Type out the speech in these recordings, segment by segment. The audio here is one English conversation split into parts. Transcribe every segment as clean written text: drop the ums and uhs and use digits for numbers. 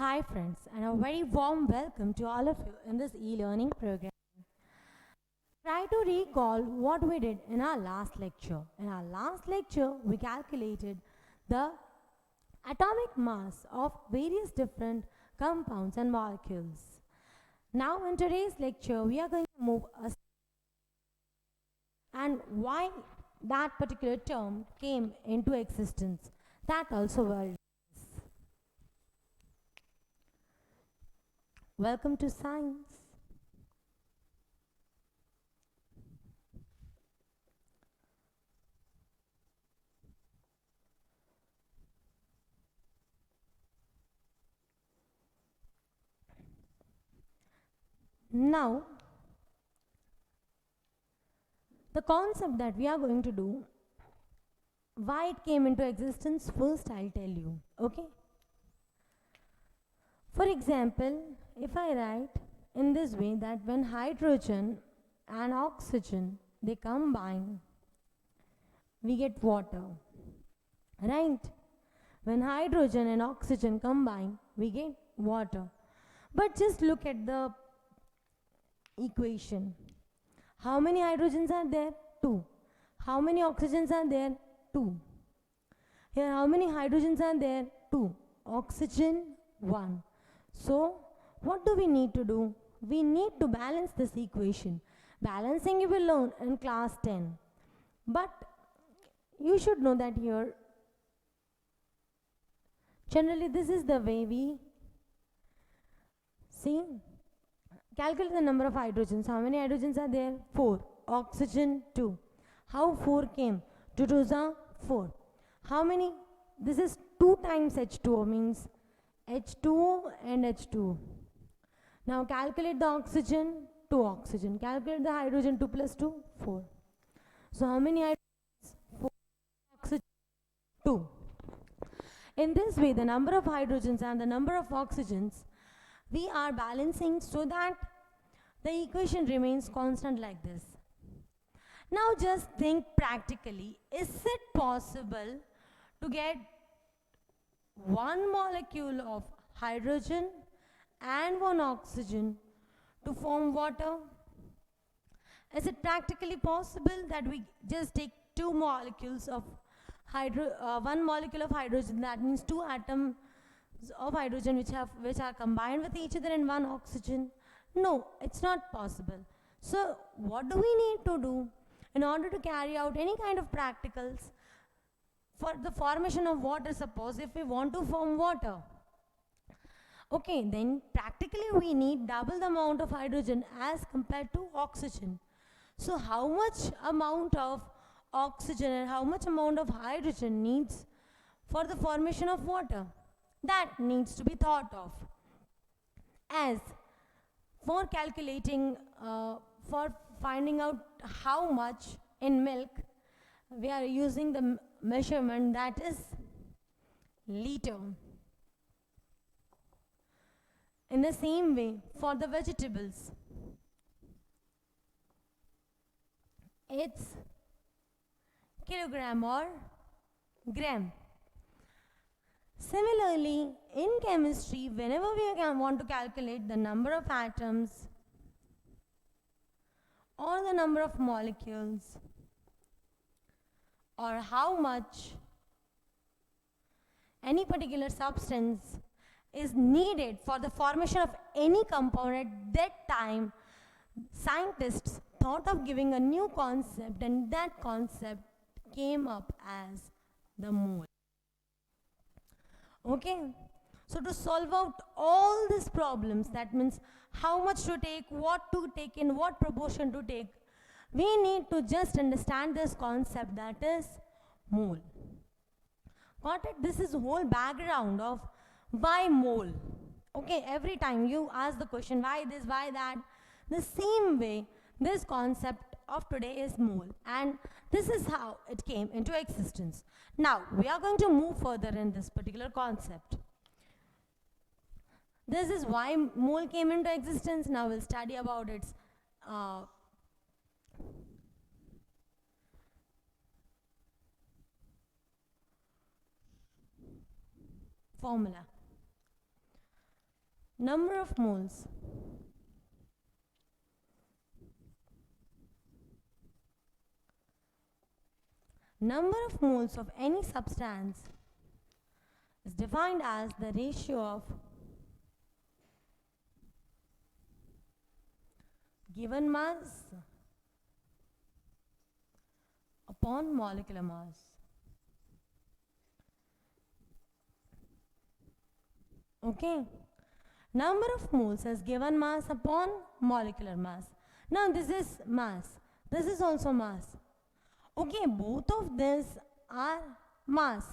Hi friends, and a very warm welcome to all of you in this e-learning program. Try to recall what we did in our last lecture. In our last lecture, we calculated the atomic mass of various different compounds and molecules. Now in today's lecture, we are going to move a and why that particular term came into existence. That also will. Welcome to science. Now, the concept that we are going to do, why it came into existence, first I'll tell you. Okay? For example, if I write in this way that when hydrogen and oxygen they combine, we get water. Right? When hydrogen and oxygen combine, we get water. But just look at the equation. How many hydrogens are there? 2. How many oxygens are there? 2. Here, how many hydrogens are there? 2. Oxygen, 1. So, what do we need to do? We need to balance this equation. Balancing you will learn in class 10. But you should know that here, generally this is the way we see. Calculate the number of hydrogens. How many hydrogens are there? 4. Oxygen, 2. How 4 came? 2 2s are 4. How many? This is 2 times H2O, means H2O and H2O. Now calculate the oxygen, 2 oxygen. Calculate the hydrogen, 2 plus 2, 4. So how many hydrogens? 4 oxygen, 2. In this way, the number of hydrogens and the number of oxygens, we are balancing so that the equation remains constant like this. Now just think practically, is it possible to get one molecule of hydrogen and one oxygen to form water? Is it practically possible that we just take two molecules of one molecule of hydrogen, that means 2 atoms of hydrogen which are combined with each other, and one oxygen? No, it's not possible. So what do we need to do in order to carry out any kind of practicals for the formation of water? Suppose if we want to form water, okay, then practically we need double the amount of hydrogen as compared to oxygen. So how much amount of oxygen and how much amount of hydrogen needs for the formation of water? That needs to be thought of. As for calculating, for finding out how much in milk, we are using the measurement that is liter. In the same way, for the vegetables, it's kilogram or gram. Similarly, in chemistry, whenever we want to calculate the number of atoms or the number of molecules or how much any particular substance is needed for the formation of any compound, at that time scientists thought of giving a new concept, and that concept came up as the mole. Okay, so to solve out all these problems, that means how much to take, what to take, in what proportion to take, we need to just understand this concept, that is mole. Got it? This is whole background of why mole. Okay, every time you ask the question why this, why that, the same way this concept of today is mole, and this is how it came into existence. Now we are going to move further in this particular concept. This is why mole came into existence. Now we'll study about its formula. Number of moles. Number of moles of any substance is defined as the ratio of given mass upon molecular mass. Okay. Number of moles as given mass upon molecular mass. Now this is mass. This is also mass. Okay, both of these are mass.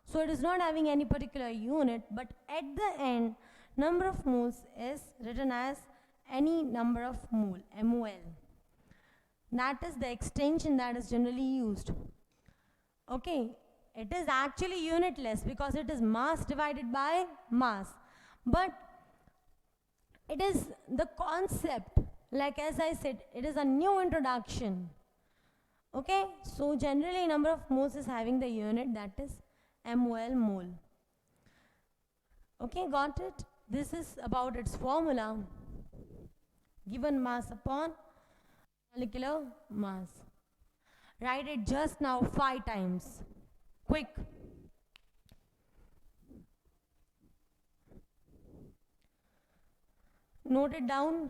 So it is not having any particular unit, but at the end, number of moles is written as any number of mole, MOL. That is the extension that is generally used. Okay, it is actually unitless because it is mass divided by mass. But it is the concept, like as I said, it is a new introduction. Okay, so generally number of moles is having the unit that is MOL, mole. Okay, got it? This is about its formula. Given mass upon molecular mass. Write it just now 5 times. Quick. Note it down.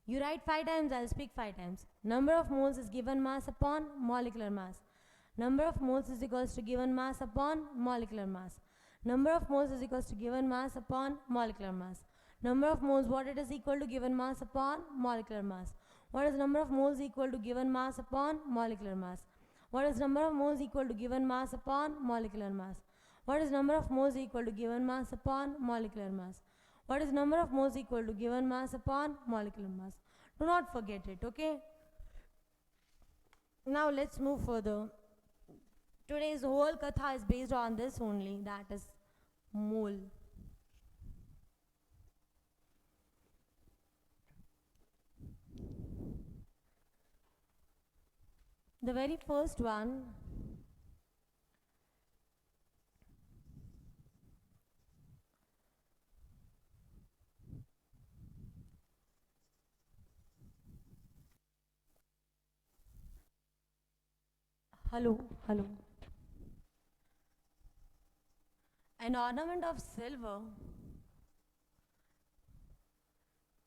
You write 5 times, I'll speak 5 times. Number of moles is given mass upon molecular mass. Number of moles is equals to given mass upon molecular mass. Number of moles is equals to given mass upon molecular mass. Number of moles, what it is equal to given mass upon molecular mass. What is number of moles equal to given mass upon molecular mass? What is number of moles equal to given mass upon molecular mass? What is number of moles equal to given mass upon molecular mass? What is number of moles equal to given mass upon molecular mass? Do not forget it, okay? Now let's move further. Today's whole katha is based on this only, that is mole. The very first one, hello. An ornament of silver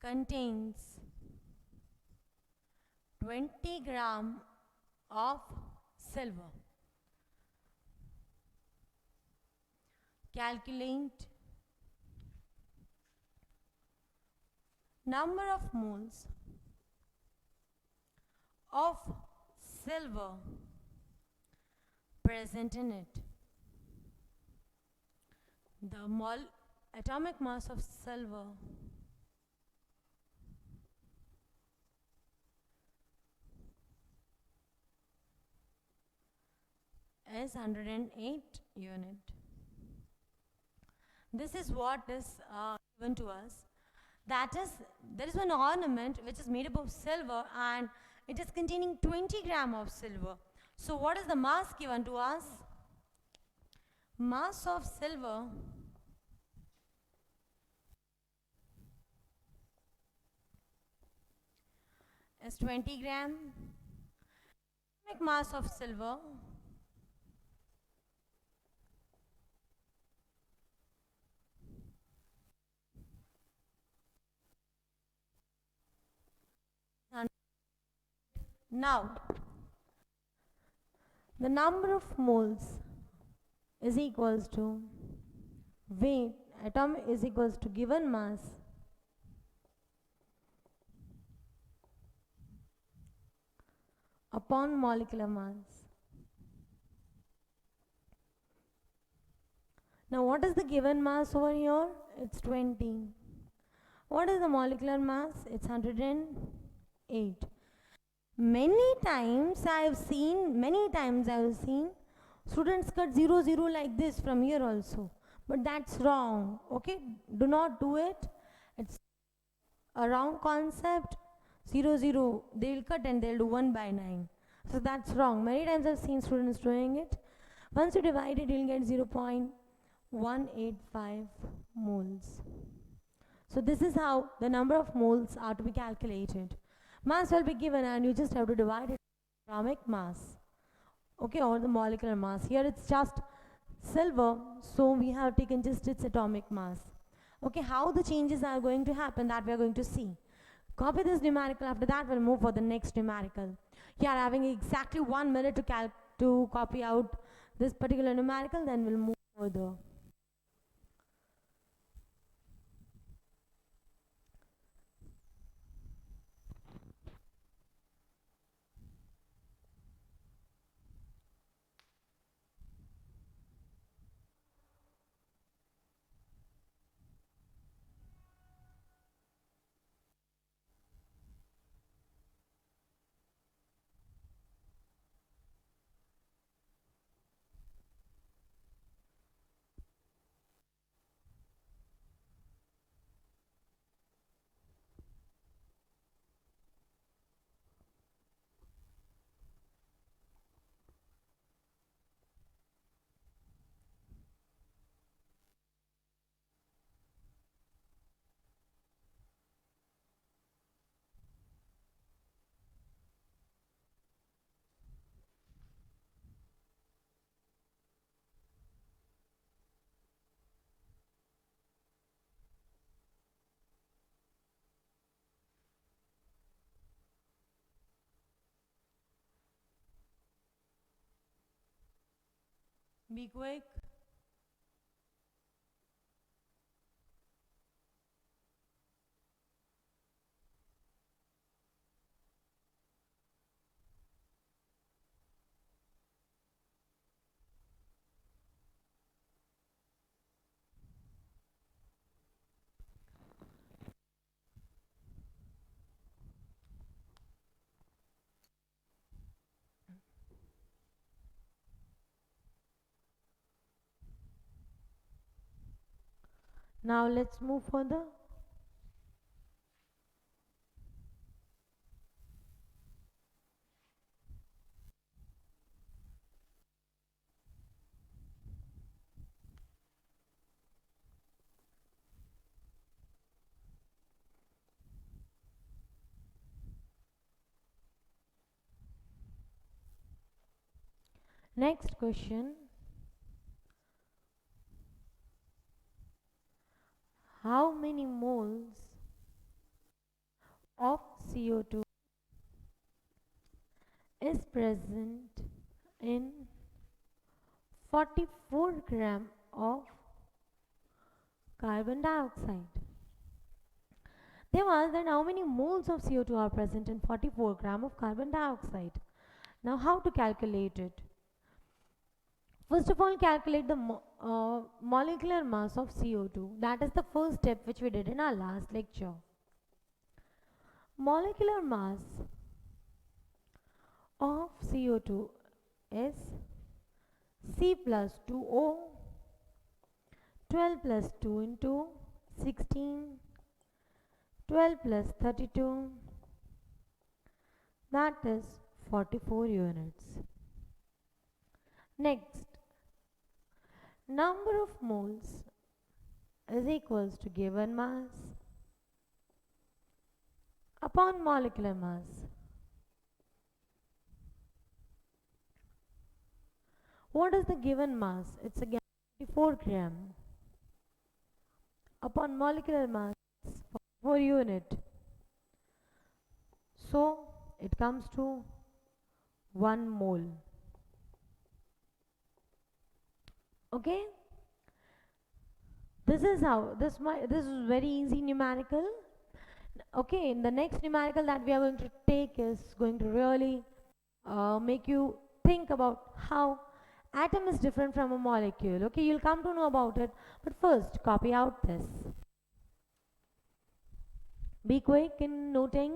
contains 20 grams of silver. Calculate number of moles of silver present in it. The atomic mass of silver is 108 unit. This is what is given to us. That is, there is one ornament which is made up of silver and it is containing 20 grams of silver. So what is the mass given to us? Mass of silver is 20 grams. Atomic mass of silver now the number of moles is equals to weight atomic is equals to given mass upon molecular mass. Now what is the given mass over here? It's 20. What is the molecular mass? It's 108. Many times I have seen students cut 0, 0 like this from here also. But that's wrong. Okay? Do not do it. It's a wrong concept. 0, 0. They will cut and they'll do 1 by 9. So that's wrong. Many times I've seen students doing it. Once you divide it, you'll get 0.185 moles. So this is how the number of moles are to be calculated. Mass will be given and you just have to divide it by atomic mass. Okay, or the molecular mass. Here it's just silver, so we have taken just its atomic mass. Okay, how the changes are going to happen, that we are going to see. Copy this numerical, after that we'll move for the next numerical. You are having exactly 1 minute to copy out this particular numerical, then we'll move further. Be quick. Now let's move further. Next question. How many moles of CO2 is present in 44 gram of carbon dioxide? They asked that how many moles of CO2 are present in 44 gram of carbon dioxide. Now how to calculate it? First of all, calculate the molecular mass of CO2. That is the first step which we did in our last lecture. Molecular mass of CO2 is C plus 2O, 12 plus 2 into 16, 12 plus 32, that is 44 units. Next, number of moles is equals to given mass upon molecular mass. What is the given mass? It's again 44 gram upon molecular mass 4 unit. So it comes to 1 mole. Okay, this is how this is very easy numerical. Okay, the next numerical that we are going to take is going to really make you think about how atom is different from a molecule. Okay, you'll come to know about it, but first copy out this. Be quick in noting.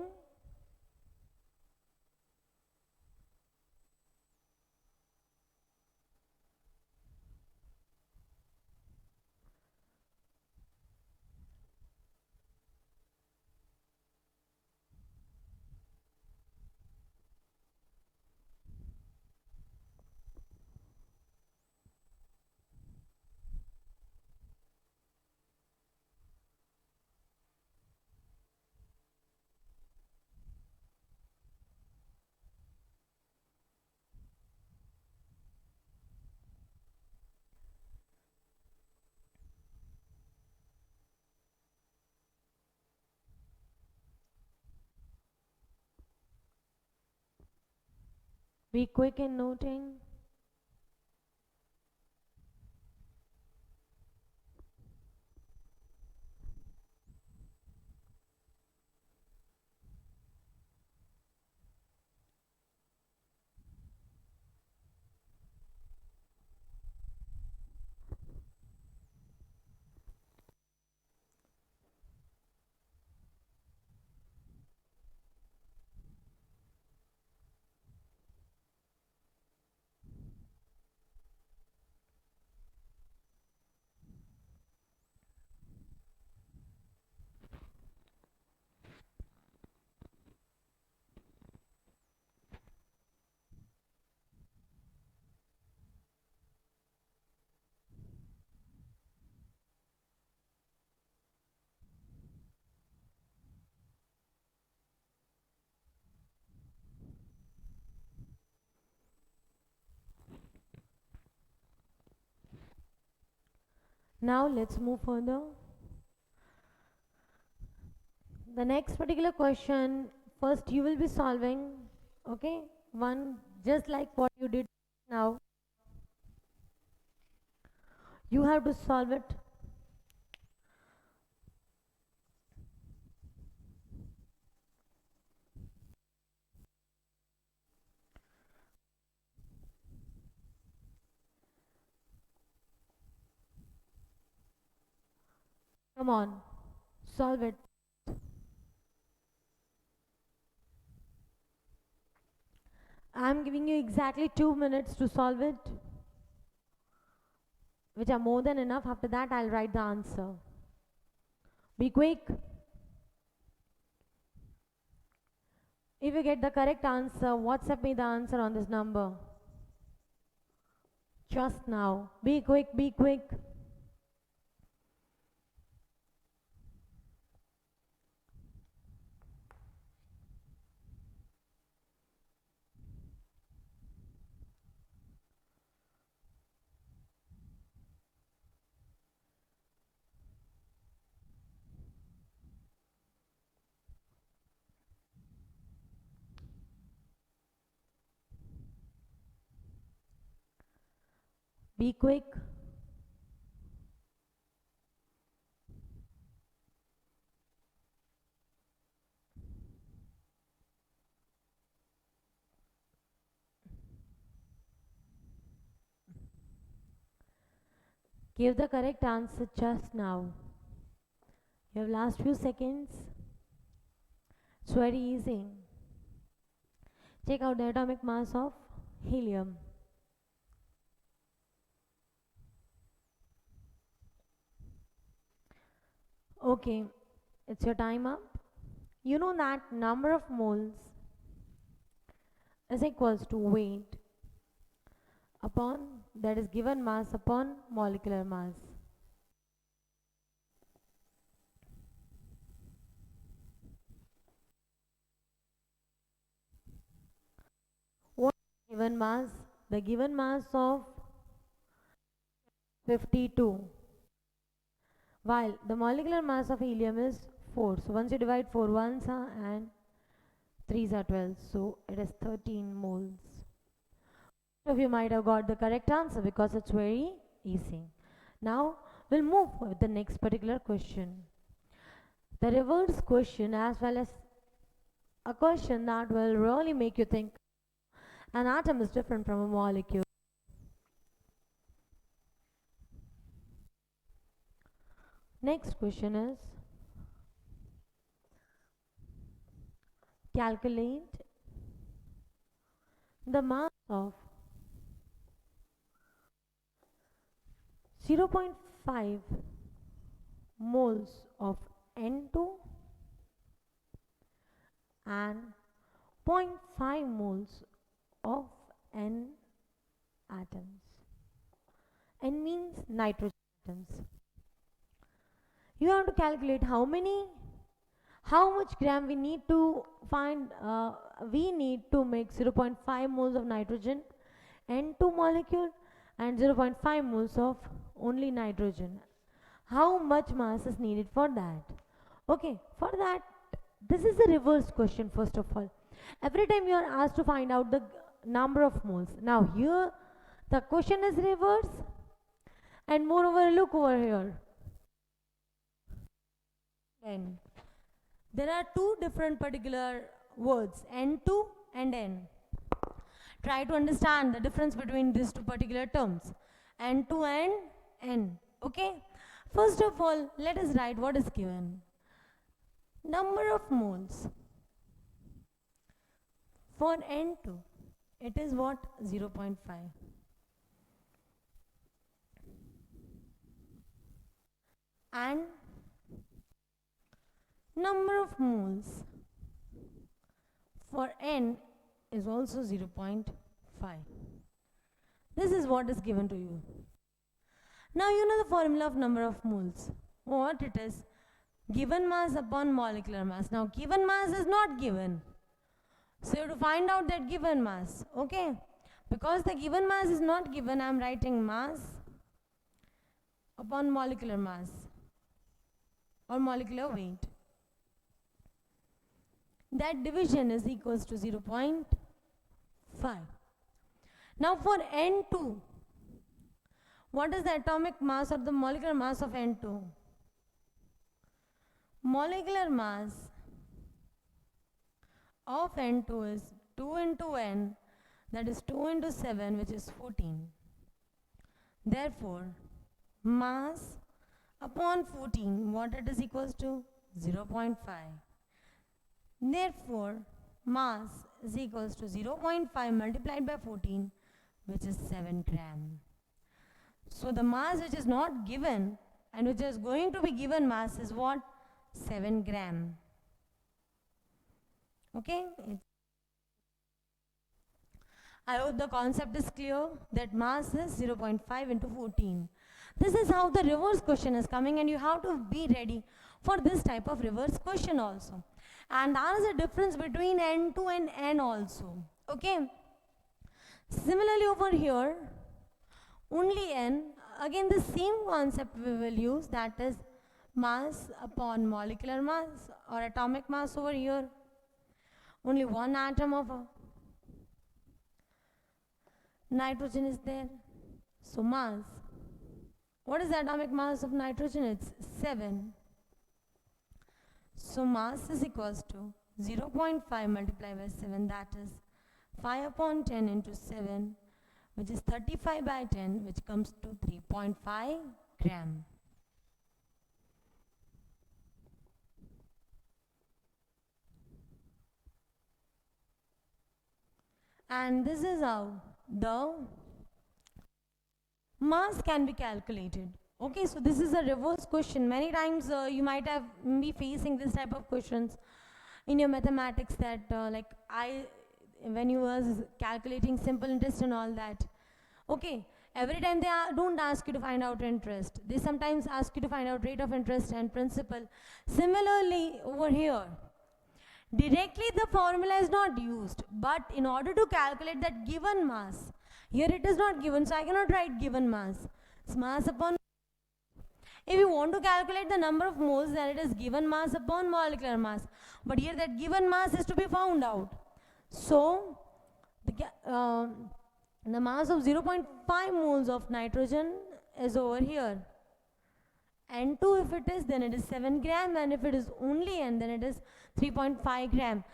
Be quick in noting. Now let's move further. The next particular question, first you will be solving, okay, one just like what you did now. You have to solve it. Come on, solve it. I'm giving you exactly 2 minutes to solve it, which are more than enough. After that, I'll write the answer. Be quick. If you get the correct answer, WhatsApp me the answer on this number. Just now. Be quick, be quick. Be quick. Give the correct answer just now. You have last few seconds. It's very easy. Check out the atomic mass of helium. Okay, it's your time up. You know that number of moles is equals to weight upon, that is given mass upon molecular mass. What is given mass? The given mass of 52, while the molecular mass of helium is 4. So once you divide 4 ones and 3s are 12, so it is 13 moles. Of you might have got the correct answer because it's very easy. Now we'll move with the next particular question. The reverse question, as well as a question that will really make you think an atom is different from a molecule. Next question is, calculate the mass of 0.5 moles of N2 and 0.5 moles of N atoms. N means nitrogen atoms. You have to calculate how much gram we need to find, we need to make 0.5 moles of nitrogen, N2 molecule, and 0.5 moles of only nitrogen. How much mass is needed for that? Okay, for that, this is the reverse question first of all. Every time you are asked to find out the number of moles. Now here the question is reverse, and moreover look over here. N. There are two different particular words, N2 and N. Try to understand the difference between these two particular terms, N2 and N. Okay? First of all, let us write what is given. Number of moles. For N2, it is what? 0.5. And number of moles for N is also 0.5. This is what is given to you. Now you know the formula of number of moles. What it is? Given mass upon molecular mass. Now given mass is not given. So you have to find out that given mass. Okay? Because the given mass is not given, I am writing mass upon molecular mass or molecular weight. That division is equals to 0.5. Now for N2, what is the atomic mass or the molecular mass of N2? Molecular mass of N2 is 2 into N, that is 2 into 7, which is 14. Therefore, mass upon 14, what it is equals to? 0.5. Therefore, mass is equals to 0.5 multiplied by 14, which is 7 gram. So the mass which is not given and which is going to be given mass is what? 7 gram. Okay? I hope the concept is clear that mass is 0.5 into 14. This is how the reverse question is coming, and you have to be ready for this type of reverse question also. And there is a difference between N2 and N also. Okay? Similarly over here, only N, again the same concept we will use, that is mass upon molecular mass or atomic mass over here. Only one atom of nitrogen is there. So mass. What is the atomic mass of nitrogen? It's 7. So mass is equals to 0.5 multiplied by 7, that is 5 upon 10 into 7, which is 35 by 10, which comes to 3.5 gram. And this is how the mass can be calculated. Okay, so this is a reverse question. Many times you might have be facing this type of questions in your mathematics, that when you was calculating simple interest and all that. Okay, every time they don't ask you to find out interest. They sometimes ask you to find out rate of interest and principal. Similarly over here, directly the formula is not used, but in order to calculate that given mass, here it is not given, so I cannot write given mass. It's mass upon. If you want to calculate the number of moles, then it is given mass upon molecular mass. But here that given mass is to be found out. So, the mass of 0.5 moles of nitrogen is over here. N2 if it is, then it is 7 gram, and if it is only N, then it is 3.5 gram.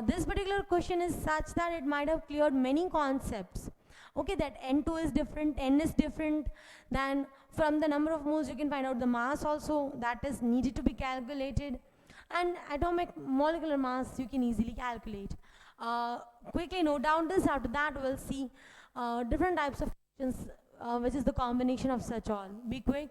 This particular question is such that it might have cleared many concepts. Okay, that N2 is different, N is different, then from the number of moles you can find out the mass also that is needed to be calculated, and atomic molecular mass you can easily calculate. Quickly note down this, after that we'll see different types of questions which is the combination of such all. Be quick.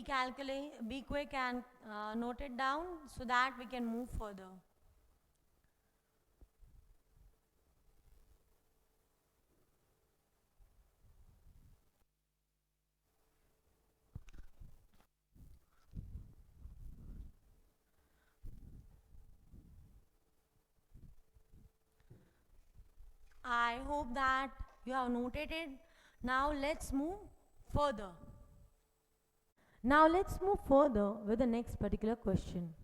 be quick and note it down so that we can move further. I hope that you have noted it. Now let's move further. Now let's move further with the next particular question.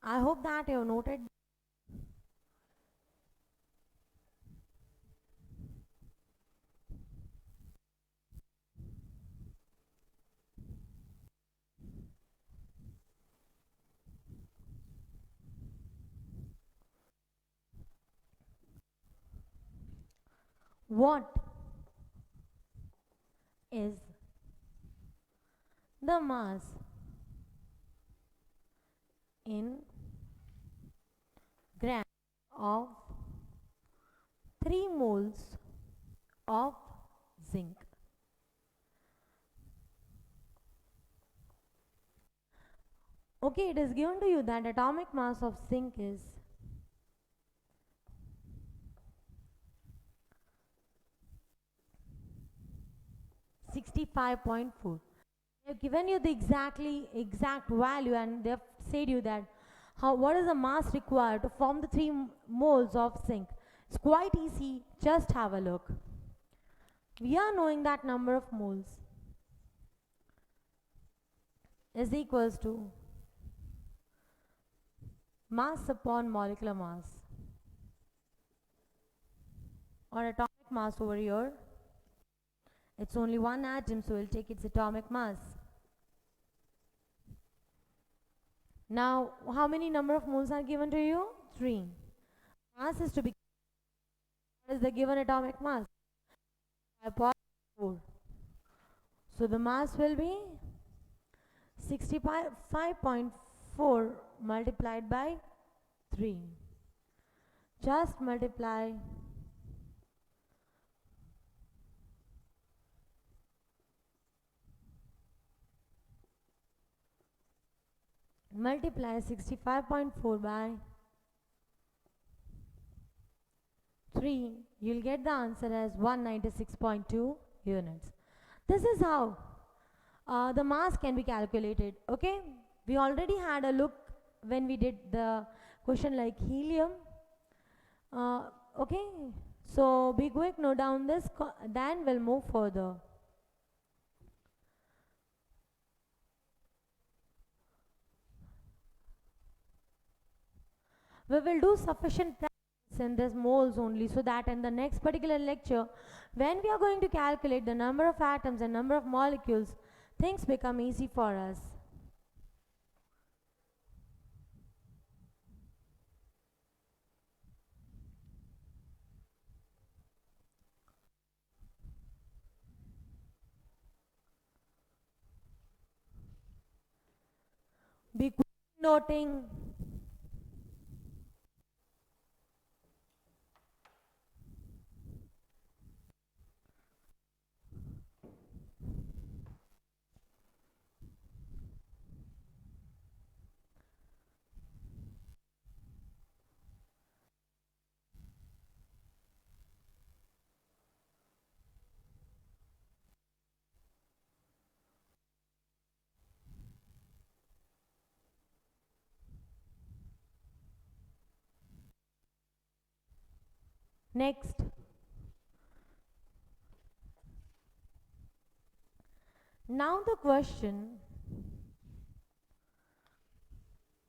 I hope that you have noted. What is the mass in grams of 3 moles of zinc? Okay, it is given to you that atomic mass of zinc is 65.4. They have given you the exact value, and they have said you that what is the mass required to form the 3 moles of zinc. It's quite easy, just have a look. We are knowing that number of moles is equals to mass upon molecular mass, or atomic mass over here. It's only one atom, so we'll take its atomic mass. Now, how many number of moles are given to you? 3. Mass is to be, what is the given atomic mass? 5.4. So the mass will be 65.4 multiplied by 3. Just multiply multiply 65.4 by 3, you'll get the answer as 196.2 units. This is how the mass can be calculated. Okay, we already had a look when we did the question like helium. Okay, so be quick, note down this, then we'll move further. We will do sufficient practice in this moles only, so that in the next particular lecture, when we are going to calculate the number of atoms and number of molecules, things become easy for us. Be quick noting. Next, now the question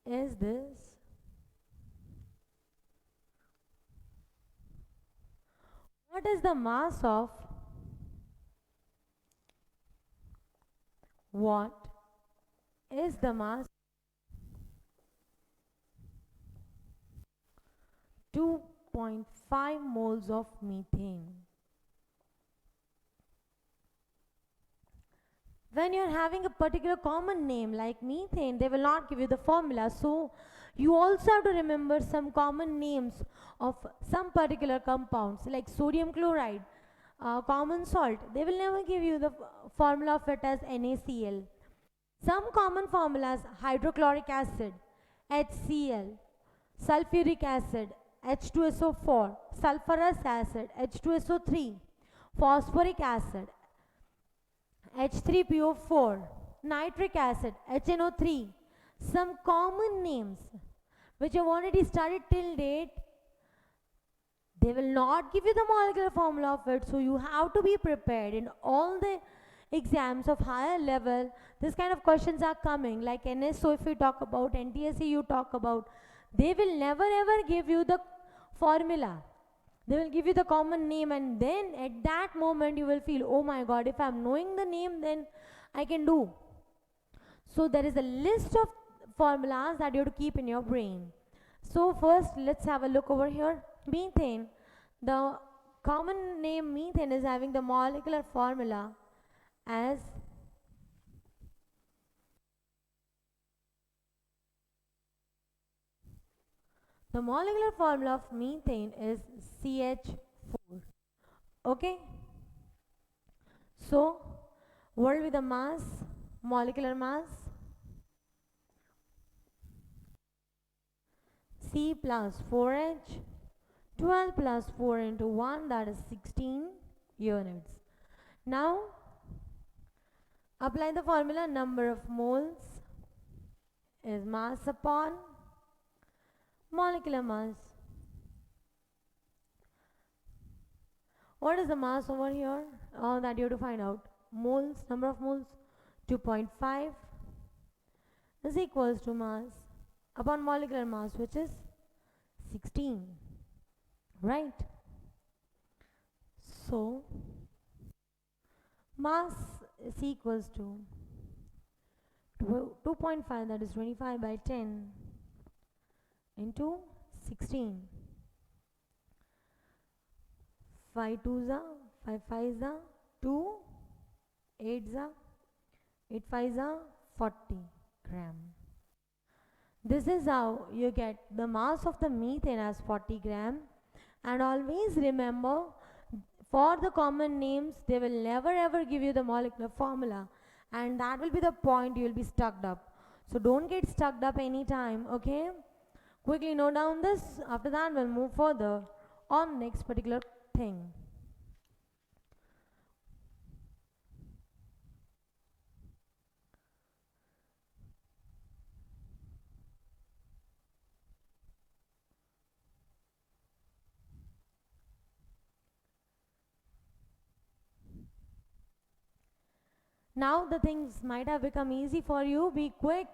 is this: what is the mass of what is the mass 2.5 moles of methane? When you're having a particular common name like methane, they will not give you the formula. So you also have to remember some common names of some particular compounds like sodium chloride, common salt. They will never give you the formula of it as NaCl. Some common formulas: hydrochloric acid, HCl, sulfuric acid, H2SO4, sulfurous acid, H2SO3, phosphoric acid, H3PO4, nitric acid, HNO3. Some common names which I've already studied till date, they will not give you the molecular formula of it, so you have to be prepared. In all the exams of higher level, this kind of questions are coming, like NSO if you talk about, NTSE you talk about, they will never ever give you the formula. They will give you the common name, and then at that moment you will feel, oh my god, if I'm knowing the name, then I can do. So there is a list of formulas that you have to keep in your brain. So first let's have a look over here. Methane, the common name methane is having the molecular formula as the molecular formula of methane is CH4. Okay, so what will be the mass, molecular mass? C plus 4H, 12 plus 4 into 1, that is 16 units. Now apply the formula. Number of moles is mass upon molecular mass. What is the mass over here? That you have to find out. Moles, number of moles, 2.5 is equals to mass upon molecular mass, which is 16, right? So mass is equals to 2.5, that is 25 by 10 into 16. 5 2s are 5 5s are 2, 8s are 8 5s are 40 gram. This is how you get the mass of the methane as 40 gram. And always remember, for the common names, they will never ever give you the molecular formula, and that will be the point you will be stuck up. So don't get stuck up anytime, okay? Quickly note down this. After that we'll move further on next particular thing. Now the things might have become easy for you. Be quick.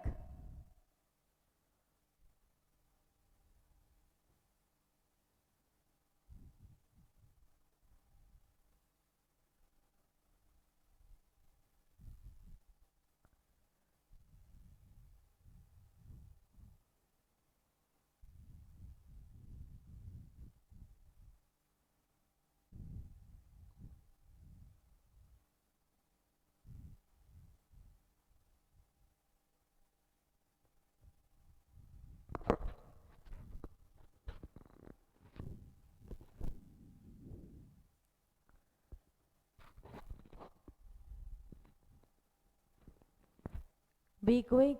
Be quick.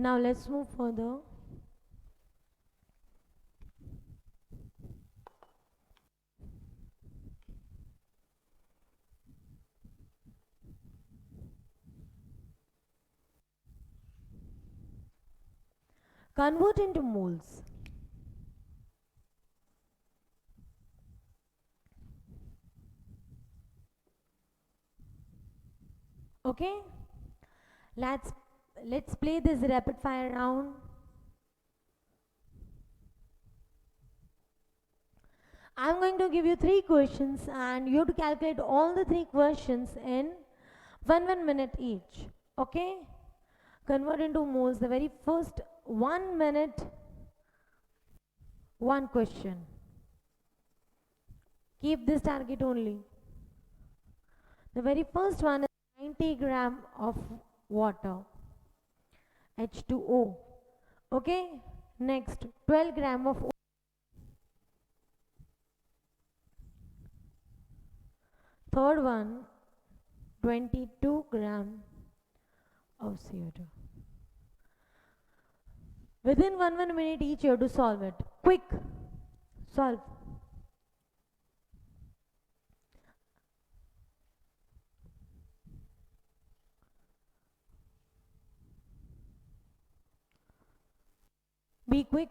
Now let's move further. Convert into moles. Okay, let's let's play this rapid fire round. I'm going to give you 3 questions and you have to calculate all the 3 questions in 1 minute each. Okay? Convert into moles. The very first 1 minute, 1 question. Keep this target only. The very first one is 90 gram of water, H2O. Okay? Next, 12 gram of oil. Third one, 22 gram of CO2. Within 1 minute each you have to solve it. Quick! Solve. Be quick.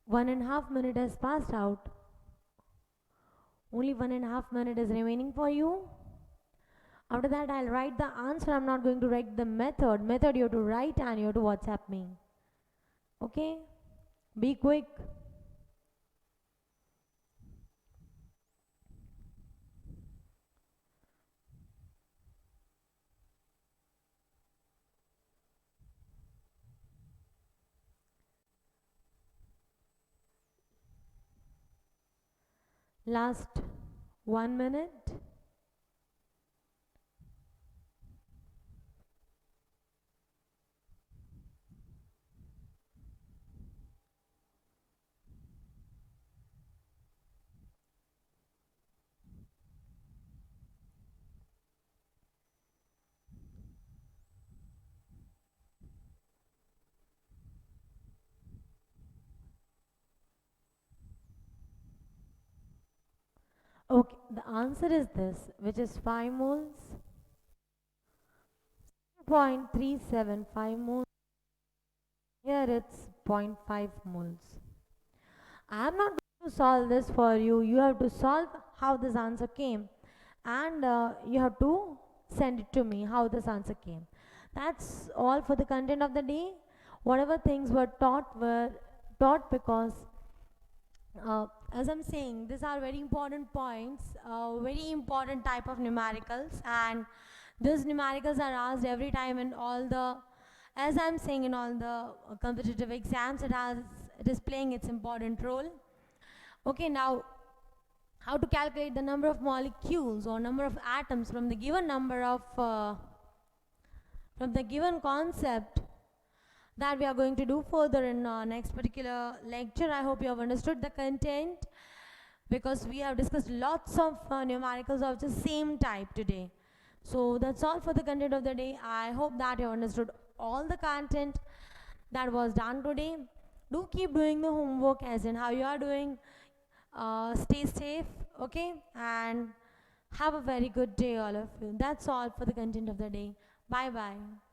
One and a half minute has passed out. Only 1.5 minute is remaining for you. After that, I'll write the answer. I'm not going to write the method. Method you have to write and you have to WhatsApp me. Okay? Be quick. Last 1 minute. Okay, the answer is this, which is 5 moles, 0.375 moles. Here it's 0.5 moles. I am not going to solve this for you. You have to solve how this answer came, and you have to send it to me how this answer came. That's all for the content of the day. Whatever things were taught because as I'm saying, these are very important points, very important type of numericals, and these numericals are asked every time in all the, as I'm saying, in all the competitive exams. It is playing its important role. Okay, now how to calculate the number of molecules or number of atoms from the given number of from the given concept, that we are going to do further in next particular lecture. I hope you have understood the content, because we have discussed lots of numericals of the same type today. So that's all for the content of the day. I hope that you have understood all the content that was done today. Do keep doing the homework as in how you are doing. Stay safe, okay, and have a very good day, all of you. That's all for the content of the day. Bye bye.